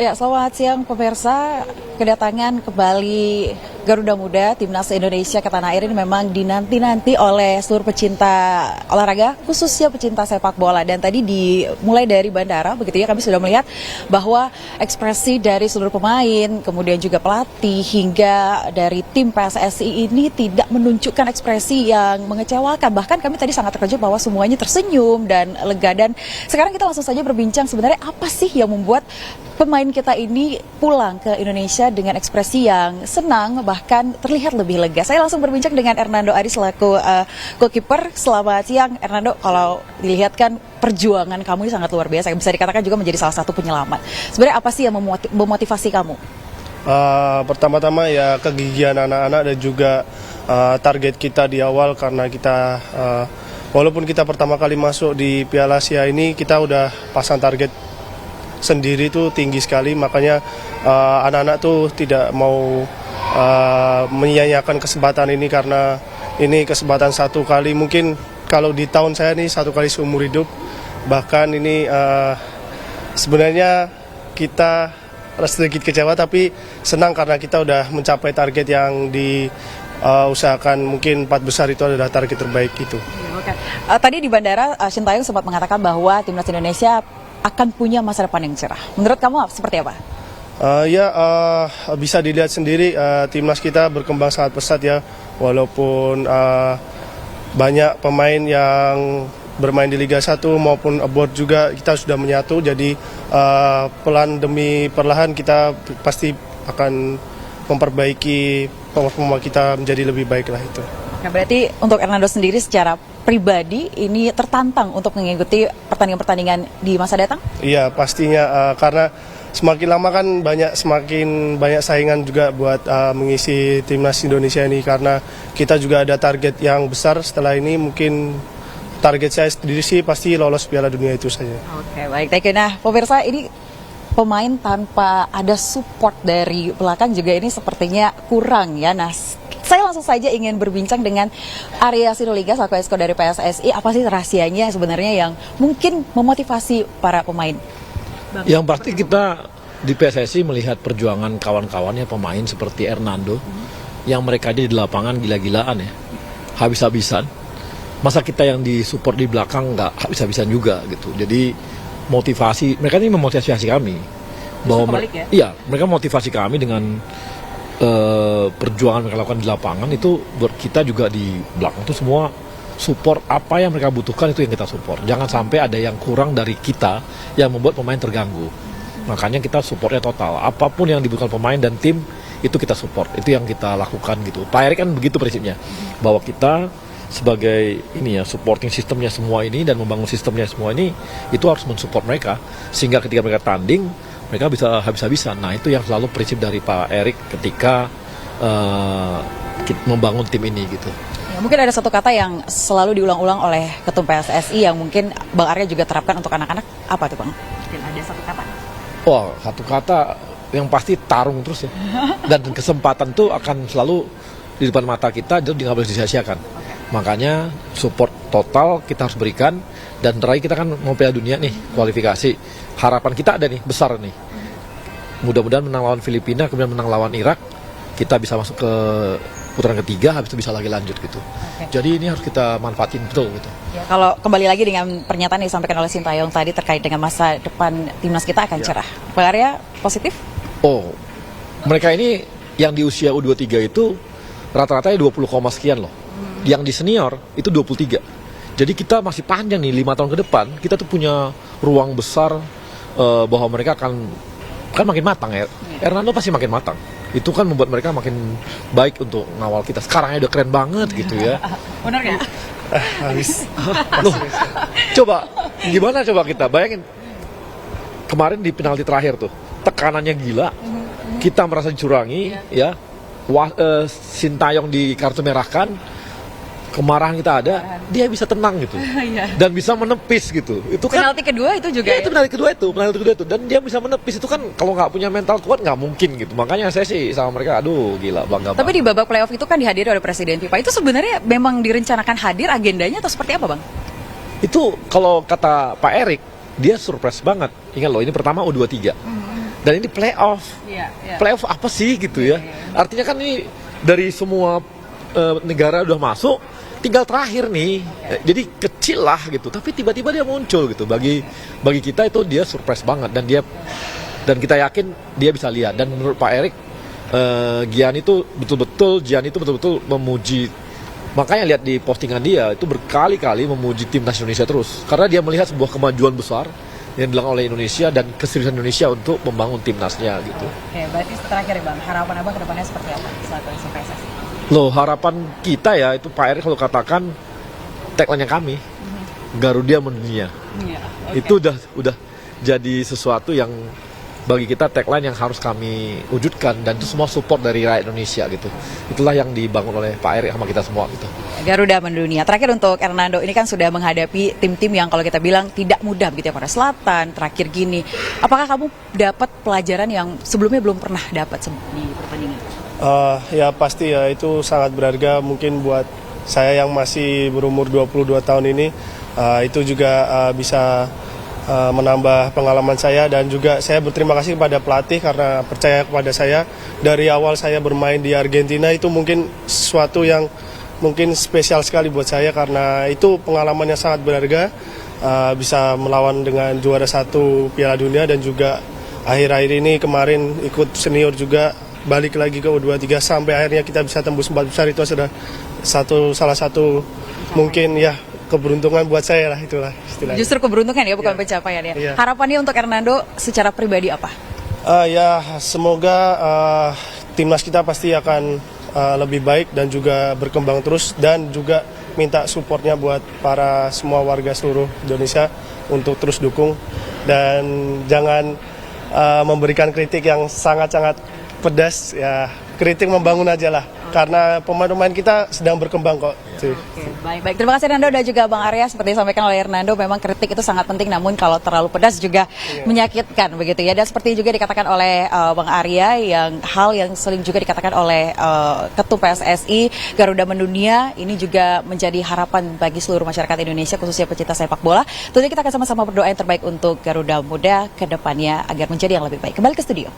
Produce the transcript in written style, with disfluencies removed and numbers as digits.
Ya, selamat siang pemirsa. Kedatangan kembali Garuda Muda Timnas Indonesia ke tanah air ini memang dinanti-nanti oleh seluruh pecinta olahraga, khususnya pecinta sepak bola. Dan tadi dimulai dari bandara, begitu ya, kami sudah melihat bahwa ekspresi dari seluruh pemain, kemudian juga pelatih hingga dari tim PSSI ini tidak menunjukkan ekspresi yang mengecewakan. Bahkan kami tadi sangat terkejut bahwa semuanya tersenyum dan lega. Dan sekarang kita langsung saja berbincang sebenarnya apa sih yang membuat pemain kita ini pulang ke Indonesia dengan ekspresi yang senang, bahkan terlihat lebih lega. Saya langsung berbincang dengan Hernando Ari selaku goalkeeper. Selamat siang Hernando, kalau dilihat kan perjuangan kamu ini sangat luar biasa, bisa dikatakan juga menjadi salah satu penyelamat. Sebenarnya apa sih yang memotivasi kamu? Pertama-tama ya kegigihan anak-anak dan juga target kita di awal, karena kita walaupun kita pertama kali masuk di Piala Asia ini, kita udah pasang target sendiri tuh tinggi sekali, makanya anak-anak tuh tidak mau menyia-nyiakan kesempatan ini, karena ini kesempatan satu kali, mungkin kalau di tahun saya nih satu kali seumur hidup. Bahkan ini sebenarnya kita sedikit kecewa tapi senang karena kita udah mencapai target yang diusahakan. Mungkin 4 besar itu adalah target terbaik itu. Oke. Tadi di bandara Shin Taeyong sempat mengatakan bahwa timnas Indonesia akan punya masa depan yang cerah. Menurut kamu seperti apa? Bisa dilihat sendiri, timnas kita berkembang sangat pesat ya. Walaupun banyak pemain yang bermain di Liga 1 maupun abroad juga, kita sudah menyatu. Jadi pelan demi perlahan kita pasti akan memperbaiki pemain kita menjadi lebih baik lah itu. Nah, berarti untuk Hernando sendiri secara pribadi ini tertantang untuk mengikuti pertandingan-pertandingan di masa datang? Iya, pastinya karena semakin lama kan semakin banyak saingan juga buat mengisi timnas Indonesia ini, karena kita juga ada target yang besar setelah ini. Mungkin target saya sendiri sih pasti lolos Piala Dunia itu saja. Oke, baik. Thank you. Nah, pemirsa, ini pemain tanpa ada support dari belakang juga ini sepertinya kurang ya. Nah, saya langsung saja ingin berbincang dengan Arya Sinulinga selaku Esko dari PSSI. Apa sih rahasianya sebenarnya yang mungkin memotivasi para pemain? Yang pasti kita di PSSI melihat perjuangan kawan-kawannya pemain seperti Hernando, yang mereka di lapangan gila-gilaan ya, habis-habisan. Masa kita yang disupport di belakang nggak habis-habisan juga gitu. Jadi motivasi, mereka ini memotivasi kami. Bahwa iya, mereka motivasi kami dengan perjuangan mereka lakukan di lapangan. Itu kita juga di belakang itu semua support apa yang mereka butuhkan, itu yang kita support. Jangan sampai ada yang kurang dari kita yang membuat pemain terganggu. Makanya kita supportnya total. Apapun yang dibutuhkan pemain dan tim itu kita support. Itu yang kita lakukan gitu. Pak Erik kan begitu prinsipnya, bahwa kita sebagai ini ya, supporting sistemnya semua ini dan membangun sistemnya semua ini, itu harus mensupport mereka sehingga ketika mereka tanding mereka bisa habis-habisan. Nah, itu yang selalu prinsip dari Pak Erik ketika membangun tim ini gitu. Ya, mungkin ada satu kata yang selalu diulang-ulang oleh Ketum PSSI yang mungkin Bang Arya juga terapkan untuk anak-anak. Apa tuh Bang? Mungkin ada satu kata. Wah, satu kata yang pasti tarung terus ya. Dan kesempatan tuh akan selalu di depan mata kita, jadi nggak boleh disia-siakan. Makanya support total kita harus berikan. Dan terakhir kita kan mau Piala Dunia nih, kualifikasi. Harapan kita ada nih, besar nih. Mudah-mudahan menang lawan Filipina, kemudian menang lawan Irak. Kita bisa masuk ke putaran ketiga, habis itu bisa lagi lanjut gitu. Jadi ini harus kita manfaatin betul gitu. Ya, kalau kembali lagi dengan pernyataan yang disampaikan oleh Shin Taeyong tadi terkait dengan masa depan timnas kita akan cerah. Pak Arya, positif? Oh, mereka ini yang di usia U23 itu rata-ratanya 20, sekian loh. Yang di senior itu 23. Jadi kita masih panjang nih, 5 tahun ke depan kita tuh punya ruang besar bahwa mereka akan makin matang ya. Hernando pasti makin matang. Itu kan membuat mereka makin baik untuk ngawal kita. Sekarangnya udah keren banget gitu ya. Benar ya? Habis. Loh, gimana coba kita bayangin kemarin di penalti terakhir tuh tekanannya gila, kita merasa dicurangi ya. Shin Taeyong di kartu merah kan, kemarahan kita ada, dia bisa tenang gitu dan bisa menepis gitu. Itu kan penalti kedua itu juga ya, itu penalti kedua itu dan dia bisa menepis. Itu kan kalau nggak punya mental kuat nggak mungkin gitu. Makanya saya sih sama mereka, aduh gila, bangga. Tapi di babak playoff itu kan dihadiri oleh Presiden FIFA. Itu sebenarnya memang direncanakan hadir, agendanya atau seperti apa Bang? Itu kalau kata Pak Erik, dia surprise banget. Ingat loh, ini pertama U23. Dan ini playoff. Playoff apa sih gitu ya? Artinya kan ini dari semua negara udah masuk, tinggal terakhir nih. Jadi kecil lah gitu, tapi tiba-tiba dia muncul gitu. Bagi kita itu dia surprise banget, dan kita yakin dia bisa lihat. Dan menurut Pak Erik, Gian itu betul-betul memuji. Makanya lihat di postingan dia itu berkali-kali memuji timnas Indonesia terus, karena dia melihat sebuah kemajuan besar yang dilakukan oleh Indonesia dan keseriusan Indonesia untuk membangun timnasnya gitu. Oke, berarti terakhir ya Bang, harapan Abang ke depannya seperti apa selaku PSSI? Loh, harapan kita ya itu Pak Erik kalau katakan tagline-nya kami, Garuda Mendunia. Itu udah jadi sesuatu yang bagi kita tagline yang harus kami wujudkan, dan itu semua support dari rakyat Indonesia gitu. Itulah yang dibangun oleh Pak Erik sama kita semua gitu. Garuda Mendunia. Terakhir untuk Hernando, ini kan sudah menghadapi tim-tim yang kalau kita bilang tidak mudah begitu ya, Korea Selatan, terakhir gini. Apakah kamu dapat pelajaran yang sebelumnya belum pernah dapat di pertandingan? Ya pasti ya, itu sangat berharga mungkin buat saya yang masih berumur 22 tahun ini. Itu juga bisa menambah pengalaman saya, dan juga saya berterima kasih kepada pelatih karena percaya kepada saya. Dari awal saya bermain di Argentina itu mungkin sesuatu yang mungkin spesial sekali buat saya, karena itu pengalaman yang sangat berharga, bisa melawan dengan juara 1 Piala Dunia, dan juga akhir-akhir ini kemarin ikut senior juga balik lagi ke U23 sampai akhirnya kita bisa tembus 4 besar. Itu sudah salah satu mungkin ya keberuntungan buat saya lah, itulah istilahnya. Justru keberuntungan ya, bukan pencapaian ya. Harapannya untuk Hernando secara pribadi apa? Ya semoga timnas kita pasti akan lebih baik dan juga berkembang terus, dan juga minta supportnya buat para semua warga seluruh Indonesia untuk terus dukung, dan jangan memberikan kritik yang sangat-sangat pedas ya. Kritik membangun aja lah, karena pemain-pemain kita sedang berkembang kok. Oke, baik. Terima kasih Hernando dan juga Bang Arya. Seperti disampaikan oleh Hernando, memang kritik itu sangat penting, namun kalau terlalu pedas juga menyakitkan begitu ya. Dan seperti juga dikatakan oleh Bang Arya, hal yang sering juga dikatakan oleh Ketum PSSI, Garuda Mendunia, ini juga menjadi harapan bagi seluruh masyarakat Indonesia, khususnya pecinta sepak bola. Tentunya kita akan sama-sama berdoa yang terbaik untuk Garuda Muda ke depannya agar menjadi yang lebih baik. Kembali ke studio.